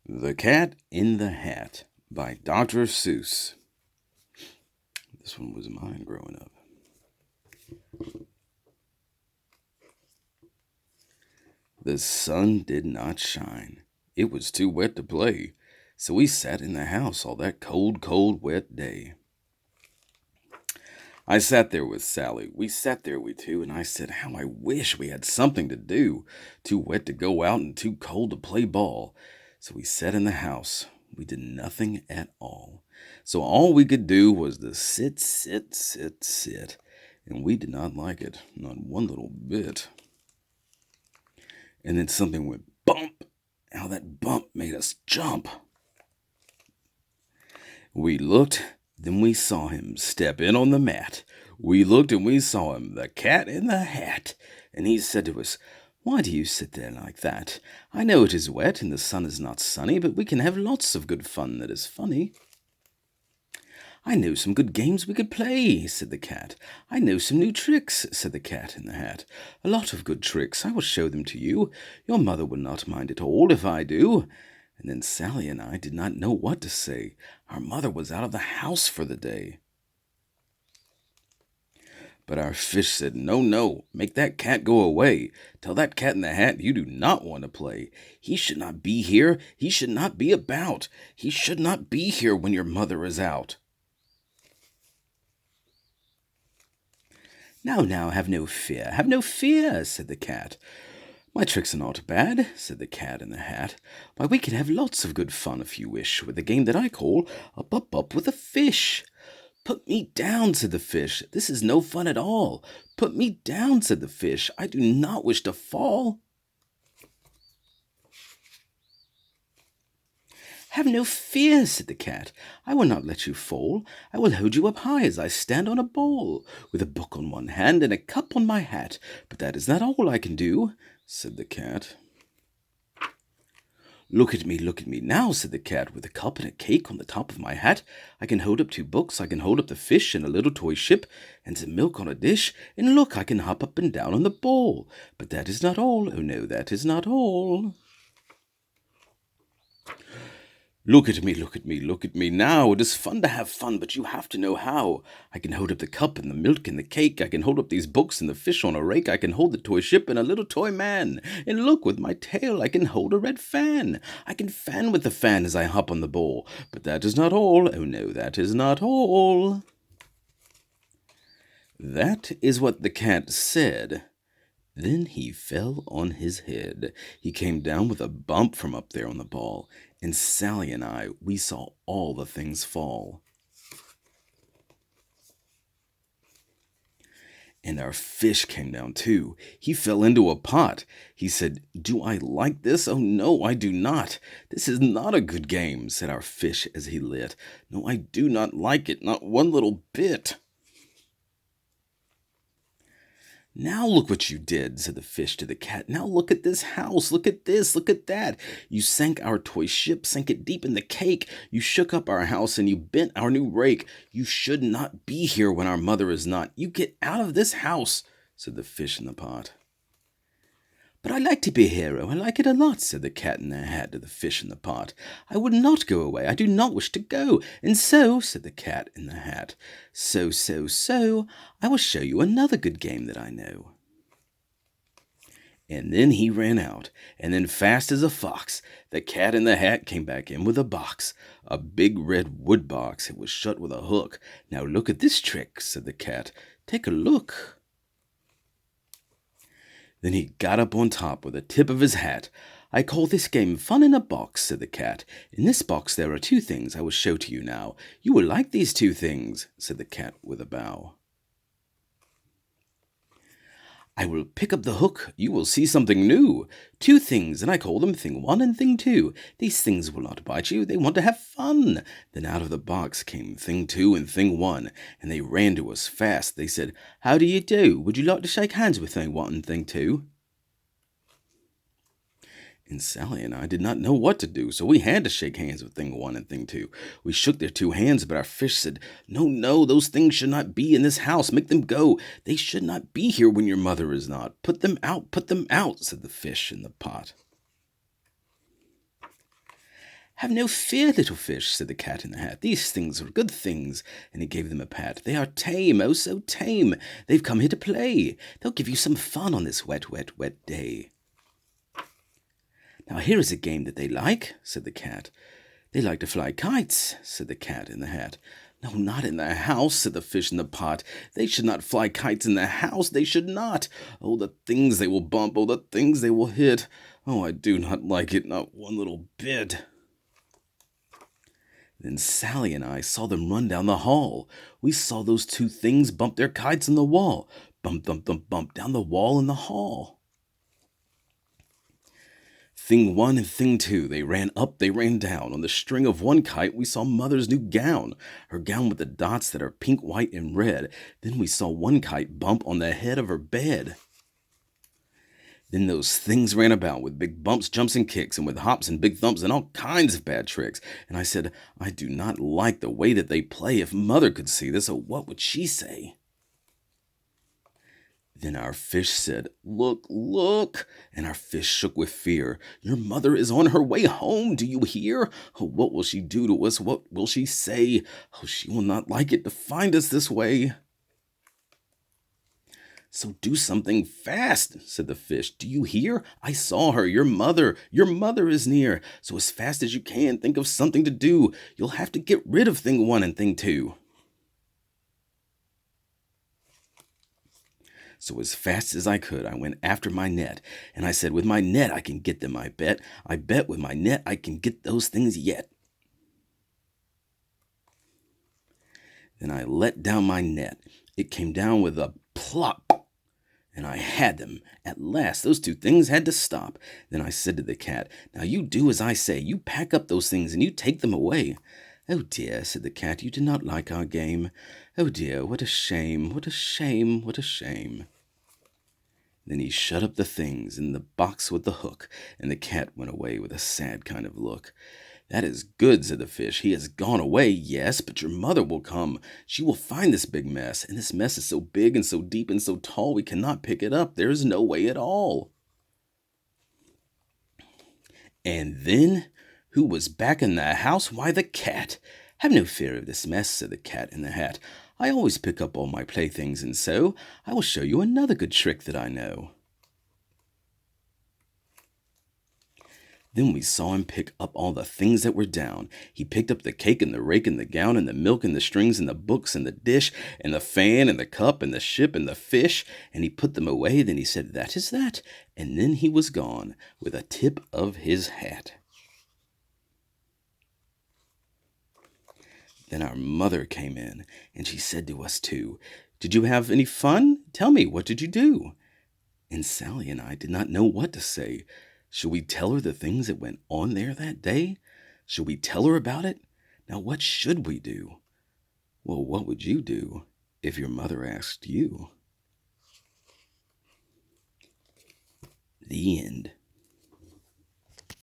The Cat in the Hat by Dr. Seuss. This one was mine growing up. The sun did not shine. It was too wet to play, so we sat in the house all that cold, cold, wet day. I sat there with Sally. We sat there, we two, and I said, how I wish we had something to do. Too wet to go out and too cold to play ball. So we sat in the house. We did nothing at all. So all we could do was to sit, sit, sit, sit. And we did not like it, not one little bit. And then something went bump. How that bump made us jump. We looked, then we saw him step in on the mat. We looked and we saw him, the cat in the hat. And he said to us, why do you sit there like that? I know it is wet and the sun is not sunny, but we can have lots of good fun that is funny. I know some good games we could play, said the cat. I know some new tricks, said the cat in the hat. A lot of good tricks. I will show them to you. Your mother will not mind at all if I do. And then Sally and I did not know what to say. Our mother was out of the house for the day. But our fish said, no, no, make that cat go away. Tell that cat in the hat you do not want to play. He should not be here. He should not be about. He should not be here when your mother is out. Now, have no fear, said the cat. My tricks are not bad, said the cat in the hat. Why, we can have lots of good fun if you wish, with a game that I call Up with a Fish. Put me down, said the fish. This is no fun at all. Put me down, said the fish. I do not wish to fall. Have no fear, said the cat. I will not let you fall. I will hold you up high as I stand on a ball, with a book on one hand and a cup on my hat. But that is not all I can do, said the cat. Look at me now, said the cat, with a cup and a cake on the top of my hat. I can hold up 2 books, I can hold up the fish and a little toy ship, and some milk on a dish, and look, I can hop up and down on the ball. But that is not all, oh no, that is not all. Look at me now. It is fun to have fun, but you have to know how. I can hold up the cup and the milk and the cake. I can hold up these books and the fish on a rake. I can hold the toy ship and a little toy man. And look, with my tail I can hold a red fan. I can fan with the fan as I hop on the ball. But that is not all. Oh no, that is not all. That is what the cat said. Then he fell on his head. He came down with a bump from up there on the ball, and Sally and I, we saw all the things fall. And our fish came down too. He fell into a pot. He said, do I like this? Oh no, I do not. This is not a good game, said our fish as he lit. No, I do not like it, not one little bit. Now look what you did, said the fish to the cat. Now look at this house, look at this, look at that. You sank our toy ship, sank it deep in the cake. You shook up our house and you bent our new rake. You should not be here when our mother is not. You get out of this house, said the fish in the pot. But I like to be a hero, I like it a lot, said the cat in the hat to the fish in the pot. I would not go away, I do not wish to go. And so, said the cat in the hat, so, I will show you another good game that I know. And then he ran out, and then fast as a fox, the cat in the hat came back in with a box, a big red wood box. It was shut with a hook. Now look at this trick, said the cat. Take a look. Then he got up on top with the tip of his hat. I call this game Fun in a Box, said the cat. In this box there are 2 things I will show to you now. You will like these 2 things, said the cat with a bow. I will pick up the hook, you will see something new. 2 things, and I call them Thing 1 and Thing 2. These things will not bite you, they want to have fun. Then out of the box came Thing 2 and Thing 1, and they ran to us fast. They said, how do you do? Would you like to shake hands with Thing 1 and Thing 2? And Sally and I did not know what to do, so we had to shake hands with Thing 1 and Thing 2. We shook their 2 hands, but our fish said, no, those things should not be in this house. Make them go. They should not be here when your mother is not. Put them out, said the fish in the pot. "Have no fear, little fish," said the cat in the hat. "These things are good things." And he gave them a pat. "They are tame, oh so tame. They've come here to play. They'll give you some fun on this wet, wet, wet day." "Now here is a game that they like," said the cat. "They like to fly kites," said the cat in the hat. "No, not in the house," said the fish in the pot. "They should not fly kites in the house, they should not. Oh, the things they will bump, oh, the things they will hit. Oh, I do not like it, not one little bit." Then Sally and I saw them run down the hall. We saw those two things bump their kites on the wall. Bump, bump, bump, bump, down the wall in the hall. Thing one and thing two, they ran up, they ran down. On the string of one kite, we saw Mother's new gown. Her gown with the dots that are pink, white, and red. Then we saw one kite bump on the head of her bed. Then those things ran about with big bumps, jumps, and kicks, and with hops and big thumps and all kinds of bad tricks. And I said, "I do not like the way that they play. If Mother could see this, oh, what would she say?" Then our fish said, "Look, look!" And our fish shook with fear. "Your mother is on her way home, do you hear? Oh, what will she do to us? What will she say? Oh, she will not like it to find us this way." "So do something fast," said the fish. "Do you hear? I saw her, your mother is near. So as fast as you can, think of something to do. You'll have to get rid of thing one and thing two." So as fast as I could, I went after my net, and I said, "With my net I can get them, I bet. I bet with my net I can get those things yet." Then I let down my net. It came down with a plop, and I had them. At last, those two things had to stop. Then I said to the cat, "Now you do as I say. You pack up those things and you take them away." "Oh dear," said the cat, "you do not like our game. Oh dear, what a shame, what a shame, what a shame." Then he shut up the things in the box with the hook, and the cat went away with a sad kind of look. "That is good," said the fish. "He has gone away, yes, but your mother will come. She will find this big mess, and this mess is so big and so deep and so tall we cannot pick it up. There is no way at all." And then, who was back in the house? Why, the cat. "Have no fear of this mess," said the cat in the hat. "I always pick up all my playthings, and so I will show you another good trick that I know." Then we saw him pick up all the things that were down. He picked up the cake and the rake and the gown and the milk and the strings and the books and the dish and the fan and the cup and the ship and the fish, and he put them away. Then he said, "That is that," and then he was gone with a tip of his hat. Then our mother came in, and she said to us two, "Did you have any fun? Tell me, what did you do?" And Sally and I did not know what to say. Should we tell her the things that went on there that day? Should we tell her about it? Now, what should we do? Well, what would you do if your mother asked you? The end.